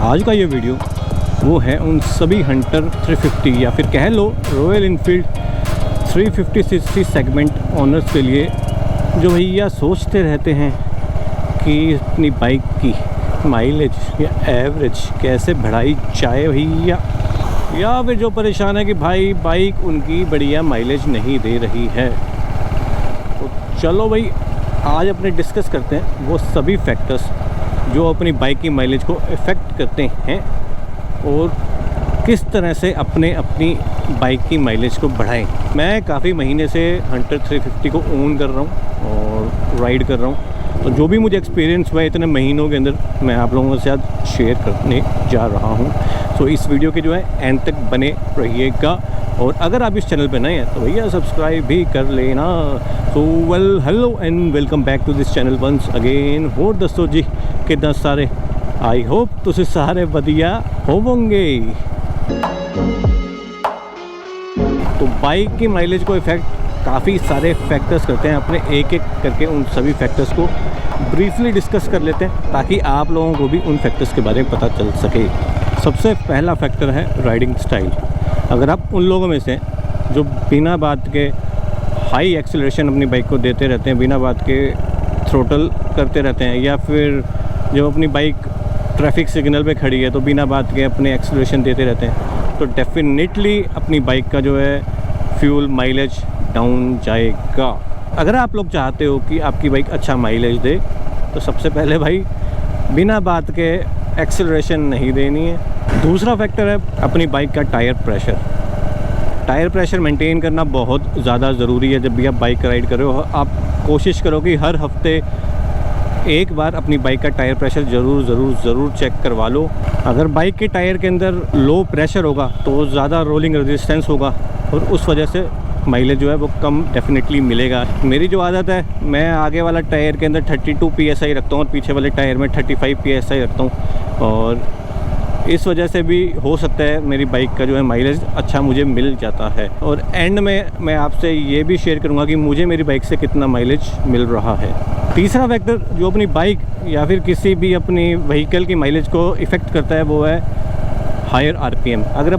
आज का ये वीडियो वो है उन सभी हंटर 350 या फिर कह लो Royal Enfield 350cc segment owners के लिए जो भैया सोचते रहते हैं कि अपनी बाइक की माइलेज या एवरेज कैसे बढ़ाई जाए भैया, या फिर जो परेशान है कि भाई बाइक उनकी बढ़िया माइलेज नहीं दे रही है। तो चलो भाई आज अपने डिस्कस करते हैं वो सभी फैक्टर्स जो अपनी बाइक की माइलेज को इफ़ेक्ट करते हैं और किस तरह से अपनी बाइक की माइलेज को बढ़ाएं। मैं काफ़ी महीने से हंटर 350 को ओन कर रहा हूँ और राइड कर रहा हूँ, तो जो भी मुझे एक्सपीरियंस हुआ इतने महीनों के अंदर मैं आप लोगों के साथ शेयर करने जा रहा हूँ। तो इस वीडियो के जो है एंड तक बने रहिएगा, और अगर आप इस चैनल पे नए हैं तो भैया सब्सक्राइब भी कर लेना। तो well hello and welcome back to this channel once again. और दोस्तों जी कितना सारे आई होप तुम सारे बढ़िया होवोंगे। तो बाइक की माइलेज को इफ़ेक्ट काफ़ी सारे फैक्टर्स करते हैं, अपने एक एक करके उन सभी फैक्टर्स को ब्रीफली डिस्कस कर लेते हैं ताकि आप लोगों को भी उन फैक्टर्स के बारे में पता चल सके। सबसे पहला फैक्टर है राइडिंग स्टाइल। अगर आप उन लोगों में से जो बिना बात के हाई एक्सेलरेशन अपनी बाइक को देते रहते हैं, बिना बात के थ्रोटल करते रहते हैं, या फिर जब अपनी बाइक ट्रैफिक सिग्नल पे खड़ी है तो बिना बात के अपने एक्सेलरेशन देते रहते हैं, तो डेफिनेटली अपनी बाइक का जो है फ्यूल माइलेज डाउन जाएगा। अगर आप लोग चाहते हो कि आपकी बाइक अच्छा माइलेज दे तो सबसे पहले भाई बिना बात के एक्सेलरेशन नहीं देनी है। दूसरा फैक्टर है अपनी बाइक का tyre pressure. Tyre pressure maintain करना बहुत ज़्यादा ज़रूरी है। जब भी आप बाइक राइड कर रहे हो आप कोशिश करो कि हर हफ्ते एक बार अपनी बाइक का टायर प्रेशर ज़रूर चेक करवा लो। अगर बाइक के टायर के अंदर लो प्रेशर होगा तो ज़्यादा रोलिंग रेजिस्टेंस होगा और उस वजह से माइलेज जो है वो कम डेफिनेटली मिलेगा। मेरी जो आदत है मैं आगे वाला टायर के अंदर 32 PSI रखता हूँ और पीछे वाले टायर में 35 PSI रखता हूँ, और इस वजह से भी हो सकता है मेरी बाइक का जो है माइलेज अच्छा मुझे मिल जाता है। और एंड में मैं आपसे ये भी शेयर करूँगा कि मुझे मेरी बाइक से कितना माइलेज मिल रहा है। तीसरा फैक्टर जो अपनी बाइक या फिर किसी भी अपनी व्हीकल की माइलेज को इफ़ेक्ट करता है वो है हायर RPM। अगर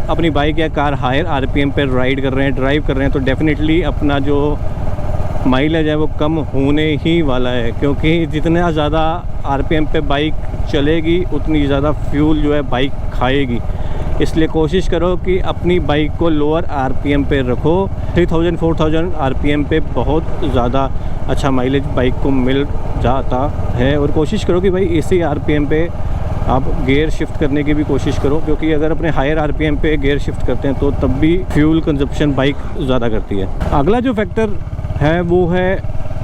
अपनी बाइक या कार हायर RPM पर राइड कर रहे हैं, ड्राइव कर रहे हैं, तो डेफिनेटली अपना जो माइलेज है वो कम होने ही वाला है, क्योंकि जितना ज़्यादा RPM पे बाइक चलेगी उतनी ज़्यादा फ्यूल जो है बाइक खाएगी। इसलिए कोशिश करो कि अपनी बाइक को लोअर RPM पे रखो। 3000-4000 RPM पे बहुत ज़्यादा अच्छा माइलेज बाइक को मिल जाता है, और कोशिश करो कि भाई इसी RPM पे आप गियर शिफ्ट करने की भी कोशिश करो, क्योंकि अगर अपने हायर RPM पे गियर शिफ्ट करते हैं तो तब भी फ्यूल कंजप्शन बाइक ज़्यादा करती है। अगला जो फैक्टर है वो है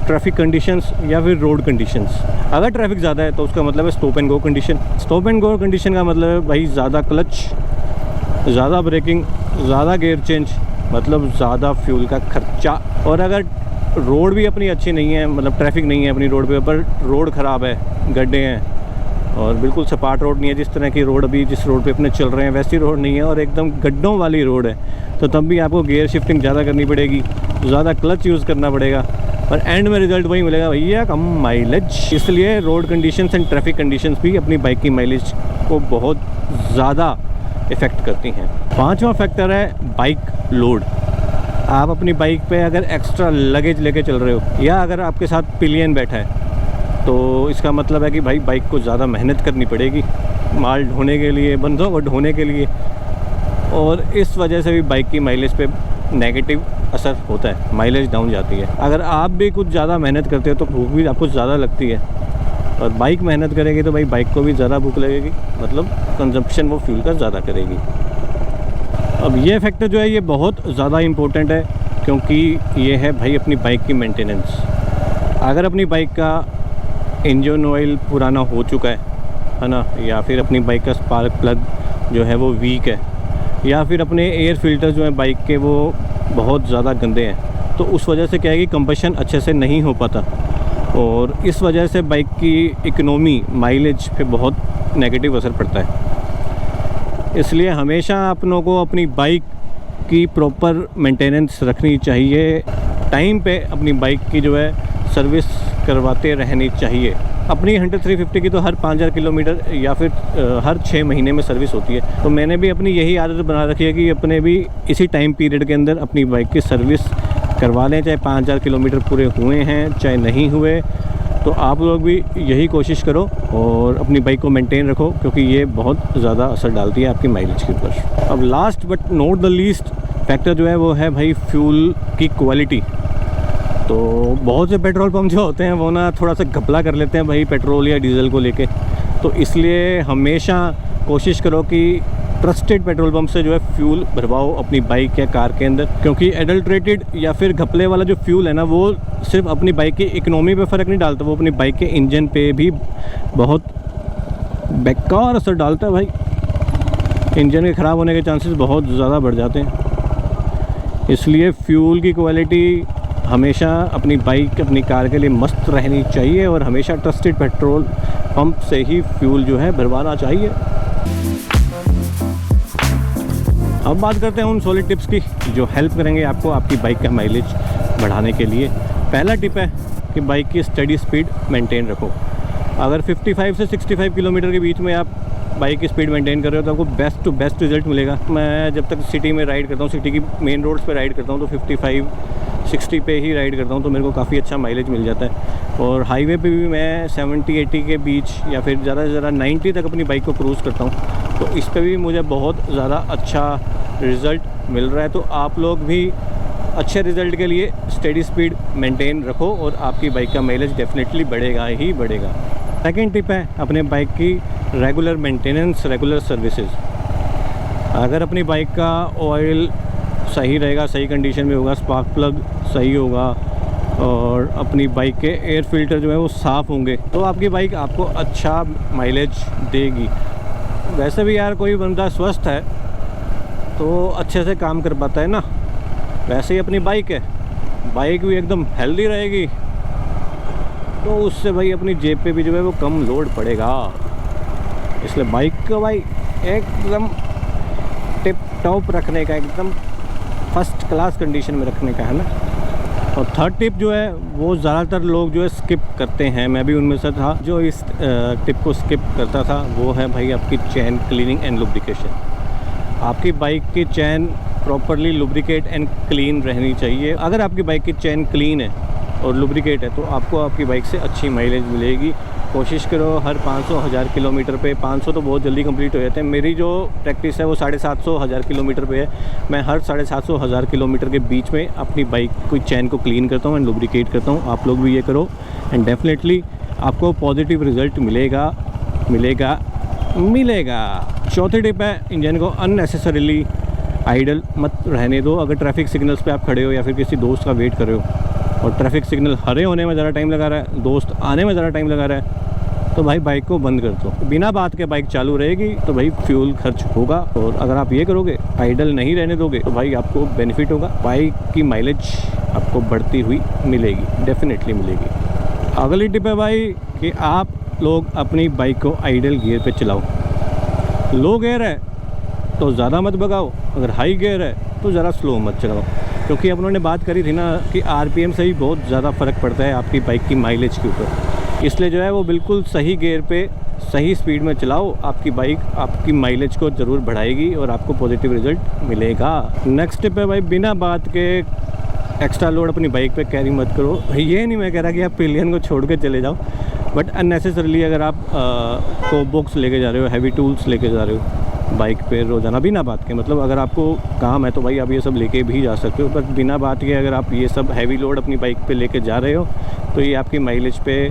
ट्रैफिक कंडीशंस या फिर रोड कंडीशंस। अगर ट्रैफिक ज़्यादा है तो उसका मतलब है stop and go condition. Stop and go condition का मतलब है भाई ज़्यादा क्लच, ज़्यादा ब्रेकिंग, ज़्यादा गियर चेंज, मतलब ज़्यादा फ्यूल का खर्चा। और अगर रोड भी अपनी अच्छी नहीं है, मतलब ट्रैफिक नहीं है अपनी रोड पे, पर रोड ख़राब है, गड्ढे हैं और बिल्कुल सपाट रोड नहीं है, जिस तरह की रोड अभी जिस रोड पे अपने चल रहे हैं वैसी रोड नहीं है और एकदम गड्ढों वाली रोड है, तो तब भी आपको गियर शिफ्टिंग ज़्यादा करनी पड़ेगी, ज़्यादा क्लच यूज़ करना पड़ेगा, और एंड में रिज़ल्ट वही मिलेगा भैया, कम माइलेज। इसलिए road conditions and traffic conditions भी अपनी बाइक की माइलेज को बहुत ज़्यादा इफ़ेक्ट करती हैं। पांचवा फैक्टर है बाइक लोड। आप अपनी बाइक पे अगर एक्स्ट्रा लगेज लेके चल रहे हो या अगर आपके साथ पिलियन बैठा है तो इसका मतलब है कि भाई बाइक को ज़्यादा मेहनत करनी पड़ेगी माल ढोने के लिए, बंदों को ढोने के लिए, और इस वजह से भी बाइक की माइलेज पे नेगेटिव असर होता है, माइलेज डाउन जाती है। अगर आप भी कुछ ज़्यादा मेहनत करते हो तो भूख भी आपको ज़्यादा लगती है, और बाइक मेहनत करेगी तो भाई बाइक को भी ज़्यादा भूख लगेगी, मतलब कंजप्शन वो फ्यूल का ज़्यादा करेगी। अब ये फैक्टर जो है ये बहुत ज़्यादा इम्पोर्टेंट है, क्योंकि ये है भाई अपनी बाइक की मेंटेनेंस। अगर अपनी बाइक का इंजन ऑयल पुराना हो चुका है ना, या फिर अपनी बाइक का स्पार्क प्लग जो है वो वीक है, या फिर अपने एयर फिल्टर जो है बाइक के वो बहुत ज़्यादा गंदे हैं, तो उस वजह से क्या है कि कंबशन अच्छे से नहीं हो पाता, और इस वजह से बाइक की इकोनॉमी माइलेज पे बहुत नेगेटिव असर पड़ता है। इसलिए हमेशा अपनों को अपनी बाइक की प्रॉपर मेंटेनेंस रखनी चाहिए, टाइम पे अपनी बाइक की जो है सर्विस करवाते रहनी चाहिए। अपनी हंटर 350 की तो हर 5000 किलोमीटर या फिर हर 6 महीने में सर्विस होती है। तो मैंने भी अपनी यही आदत बना रखी है कि अपने भी इसी टाइम पीरियड के अंदर अपनी बाइक की सर्विस करवा लें, चाहे 5000 किलोमीटर पूरे हुए हैं चाहे नहीं हुए। तो आप लोग भी यही कोशिश करो और अपनी बाइक को मेंटेन रखो, क्योंकि ये बहुत ज़्यादा असर डालती है आपकी माइलेज के ऊपर। अब last but not the least factor जो है वो है भाई फ्यूल की क्वालिटी। तो बहुत से पेट्रोल पंप जो होते हैं वो ना थोड़ा सा घपला कर लेते हैं भाई पेट्रोल या डीजल को लेके। तो इसलिए हमेशा कोशिश करो कि ट्रस्टेड पेट्रोल पंप से जो है फ्यूल भरवाओ अपनी बाइक या कार के अंदर, क्योंकि एडल्ट्रेटेड या फिर घपले वाला जो फ्यूल है ना वो सिर्फ अपनी बाइक की इकोनॉमी पे फ़र्क नहीं डालता, वो अपनी बाइक के इंजन पे भी बहुत बेकार असर डालता है भाई। इंजन के ख़राब होने के चांसेस बहुत ज़्यादा बढ़ जाते हैं। इसलिए फ्यूल की क्वालिटी हमेशा अपनी बाइक अपनी कार के लिए मस्त रहनी चाहिए और हमेशा ट्रस्टेड पेट्रोल पंप से ही फ्यूल जो है भरवाना चाहिए। अब बात करते हैं उन सॉलिड टिप्स की जो हेल्प करेंगे आपको आपकी बाइक का माइलेज बढ़ाने के लिए। पहला टिप है कि बाइक की स्टडी स्पीड मेंटेन रखो। अगर 55 से 65 किलोमीटर के बीच में आप बाइक की स्पीड मेंटेन कर रहे हो तो आपको बेस्ट टू बेस्ट रिजल्ट मिलेगा। मैं जब तक सिटी में राइड करता हूँ, सिटी की मेन रोड्स पे राइड करता हूँ, तो 55-60 पे ही राइड करता हूँ, तो मेरे को काफ़ी अच्छा माइलेज मिल जाता है। और हाईवे पे भी मैं 70-80 के बीच या फिर ज़्यादा से ज़्यादा 90 तक अपनी बाइक को क्रूज़ करता हूँ, तो इस पे भी मुझे बहुत ज़्यादा अच्छा रिज़ल्ट मिल रहा है। तो आप लोग भी अच्छे रिज़ल्ट के लिए स्टेडी स्पीड मेंटेन रखो और आपकी बाइक का माइलेज डेफिनेटली बढ़ेगा ही बढ़ेगा। सेकेंड टिप है अपने बाइक की रेगुलर मेंटेनेंस, रेगुलर सर्विसेज। अगर अपनी बाइक का ऑयल सही रहेगा, सही कंडीशन में होगा, स्पार्क प्लग सही होगा और अपनी बाइक के एयर फिल्टर जो है वो साफ़ होंगे, तो आपकी बाइक आपको अच्छा माइलेज देगी। वैसे भी यार कोई बंदा स्वस्थ है तो अच्छे से काम कर पाता है ना, वैसे ही अपनी बाइक है, बाइक भी एकदम हेल्दी रहेगी तो उससे भाई अपनी जेब पे भी जो है वो कम लोड पड़ेगा। इसलिए बाइक को भाई एकदम टिप टॉप रखने का, एकदम फर्स्ट क्लास कंडीशन में रखने का है ना। और थर्ड टिप जो है वो ज़्यादातर लोग जो है स्किप करते हैं, मैं भी उनमें से था जो इस टिप को स्किप करता था, वो है भाई आपकी चैन क्लीनिंग एंड लुब्रिकेशन। आपकी बाइक की चैन प्रॉपरली लुब्रिकेट एंड क्लीन रहनी चाहिए। अगर आपकी बाइक की चैन क्लीन है और लुब्रिकेट है तो आपको आपकी बाइक से अच्छी माइलेज मिलेगी। कोशिश करो हर 500-1000 किलोमीटर पे, 500 तो बहुत जल्दी कंप्लीट हो जाते हैं, मेरी जो प्रैक्टिस है वो 750-1000 किलोमीटर पे है। मैं हर 750-1000 किलोमीटर के बीच में अपनी बाइक की चैन को क्लीन करता हूँ एंड लुब्रिकेट करता हूँ। आप लोग भी ये करो एंड डेफिनेटली आपको पॉजिटिव रिज़ल्ट मिलेगा मिलेगा मिलेगा। चौथी टिप है इंजन को अननेसेसरीली आइडल मत रहने दो। अगर ट्रैफिक सिग्नल्स पे आप खड़े हो या फिर किसी दोस्त का वेट कर रहे हो और ट्रैफिक सिग्नल हरे होने में ज़्यादा टाइम लगा रहा है, दोस्त आने में ज़्यादा टाइम लगा रहा है, तो भाई बाइक को बंद कर दो। बिना बात के बाइक चालू रहेगी तो भाई फ्यूल खर्च होगा, और अगर आप ये करोगे आइडल नहीं रहने दोगे तो भाई आपको बेनिफिट होगा, बाइक की माइलेज आपको बढ़ती हुई मिलेगी, डेफिनेटली मिलेगी। अगली टिप है भाई कि आप लोग अपनी बाइक को आइडल गियर पे चलाओ। लो गियर है तो ज़्यादा मत भगाओ, अगर हाई गियर है तो ज़रा स्लो मत चलाओ, क्योंकि अब उन्होंने बात करी थी ना कि आरपीएम से ही बहुत ज़्यादा फ़र्क पड़ता है आपकी बाइक की माइलेज के ऊपर। इसलिए जो है वो बिल्कुल सही गियर पे सही स्पीड में चलाओ, आपकी बाइक आपकी माइलेज को ज़रूर बढ़ाएगी और आपको पॉजिटिव रिज़ल्ट मिलेगा। नेक्स्ट टिप है भाई बिना बात के एक्स्ट्रा लोड अपनी बाइक पे कैरी मत करो। ये नहीं मैं कह रहा कि आप पिलियन को छोड़ के चले जाओ, बट अननेसेसरली अगर आप टॉप बॉक्स लेके जा रहे हो, हैवी टूल्स लेके जा रहे हो बाइक पे रोज़ाना बिना बात के, मतलब अगर आपको काम है तो भाई आप ये सब लेके भी जा सकते हो, बट बिना बात के अगर आप ये सब हैवी लोड अपनी बाइक पे लेके जा रहे हो तो ये आपकी माइलेज पे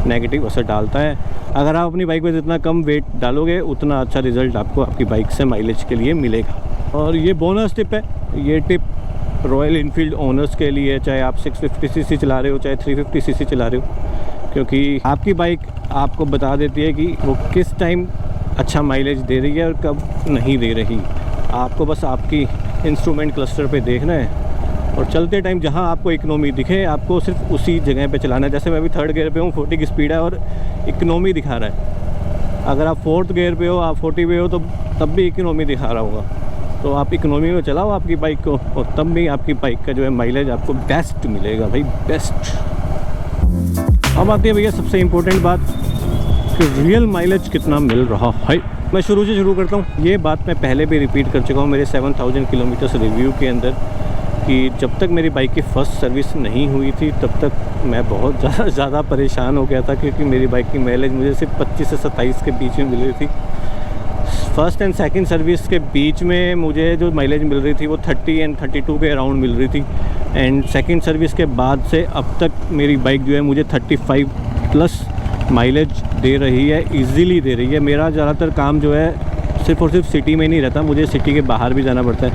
नेगेटिव असर डालता है। अगर आप अपनी बाइक पे जितना कम वेट डालोगे उतना अच्छा रिज़ल्ट आपको आपकी बाइक से माइलेज के लिए मिलेगा। और ये बोनस टिप है, ये टिप रॉयल इनफील्ड ओनर्स के लिए, चाहे आप 650cc चला रहे हो चाहे 350cc चला रहे हो, क्योंकि आपकी बाइक आपको बता देती है कि वो किस टाइम अच्छा माइलेज दे रही है और कब नहीं दे रही। आपको बस आपकी इंस्ट्रूमेंट क्लस्टर पे देखना है और चलते टाइम जहां आपको इकोनॉमी दिखे आपको सिर्फ उसी जगह पे चलाना है। जैसे मैं अभी 3rd गियर पे हूँ, 40 की स्पीड है और इकोनॉमी दिखा रहा है। अगर आप 4th गियर पे हो, आप 40 पे हो तो तब भी इकोनॉमी दिखा रहा होगा, तो आप इकोनॉमी में चलाओ आपकी बाइक को और तब भी आपकी बाइक का जो है माइलेज आपको बेस्ट मिलेगा भाई, बेस्ट। अब आती है भैया सबसे इम्पोर्टेंट बात कि रियल माइलेज कितना मिल रहा है। मैं शुरू से शुरू करता हूँ। ये बात मैं पहले भी रिपीट कर चुका हूँ मेरे 7000 किलोमीटर्स रिव्यू के अंदर कि जब तक मेरी बाइक की फ़र्स्ट सर्विस नहीं हुई थी तब तक मैं बहुत ज़्यादा परेशान हो गया था, क्योंकि मेरी बाइक की माइलेज मुझे सिर्फ 25 से 27 के बीच में मिल रही थी। फ़र्स्ट एंड सेकंड सर्विस के बीच में मुझे जो माइलेज मिल रही थी वो 30 एंड 32 के अराउंड मिल रही थी। एंड सेकंड सर्विस के बाद से अब तक मेरी बाइक जो है मुझे 35 प्लस माइलेज दे रही है, इजीली दे रही है। मेरा ज़्यादातर काम जो है सिर्फ़ और सिर्फ सिटी में नहीं रहता, मुझे सिटी के बाहर भी जाना पड़ता है,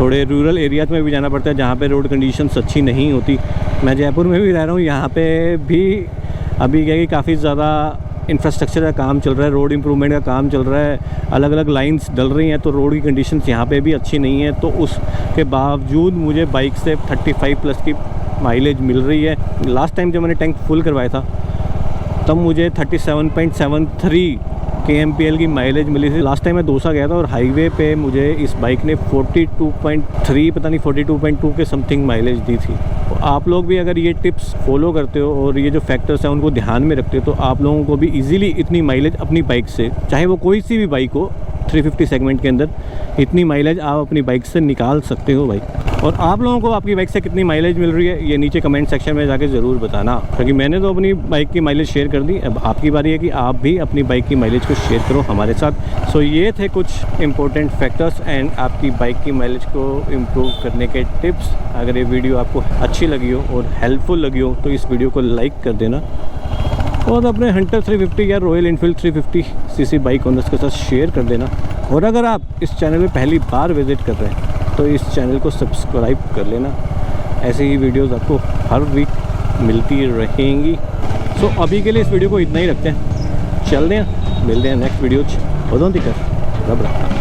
थोड़े रूरल एरियाज़ में भी जाना पड़ता है जहाँ पे रोड कंडीशंस अच्छी नहीं होती। मैं जयपुर में भी रह रहा हूँ, यहाँ पे भी अभी क्या कि काफ़ी ज़्यादा इंफ्रास्ट्रक्चर का काम चल रहा है, रोड इम्प्रूवमेंट का काम चल रहा है, अलग अलग लाइंस डल रही हैं, तो रोड की कंडीशंस यहाँ पे भी अच्छी नहीं है। तो उसके बावजूद मुझे बाइक से 35 प्लस की माइलेज मिल रही है। लास्ट टाइम जब मैंने टैंक फुल करवाया था तब मुझे 37.73 kmpl की माइलेज मिली थी। लास्ट टाइम मैं दोसा गया था और हाईवे पे मुझे इस बाइक ने 42.3 पता नहीं 42.2 के समथिंग माइलेज दी थी। तो आप लोग भी अगर ये टिप्स फॉलो करते हो और ये जो फैक्टर्स हैं उनको ध्यान में रखते हो तो आप लोगों को भी इजीली इतनी माइलेज अपनी बाइक से, चाहे वो कोई सी भी बाइक हो 350 सेगमेंट के अंदर, इतनी माइलेज आप अपनी बाइक से निकाल सकते हो भाई। और आप लोगों को आपकी बाइक से कितनी माइलेज मिल रही है ये नीचे कमेंट सेक्शन में जाके ज़रूर बताना, क्योंकि मैंने तो अपनी बाइक की माइलेज शेयर कर दी। अब आपकी बारी है कि आप भी अपनी बाइक की माइलेज को शेयर करो हमारे साथ। सो ये थे कुछ इंपॉर्टेंट फैक्टर्स एंड आपकी बाइक की माइलेज को इम्प्रूव करने के टिप्स। अगर ये वीडियो आपको अच्छी लगी हो और हेल्पफुल लगी हो तो इस वीडियो को लाइक कर देना और अपने हंटर 350 या royal Enfield 350 CC bike owners के साथ शेयर कर देना। और अगर आप इस चैनल में पहली बार विज़िट कर रहे हैं तो इस चैनल को सब्सक्राइब कर लेना, ऐसे ही वीडियोस आपको हर वीक मिलती रहेंगी। सो अभी के लिए इस वीडियो को इतना ही रखते हैं, चलते हैं, मिलते हैं नेक्स्ट वीडियो। होदों दिक्कत रब रखा।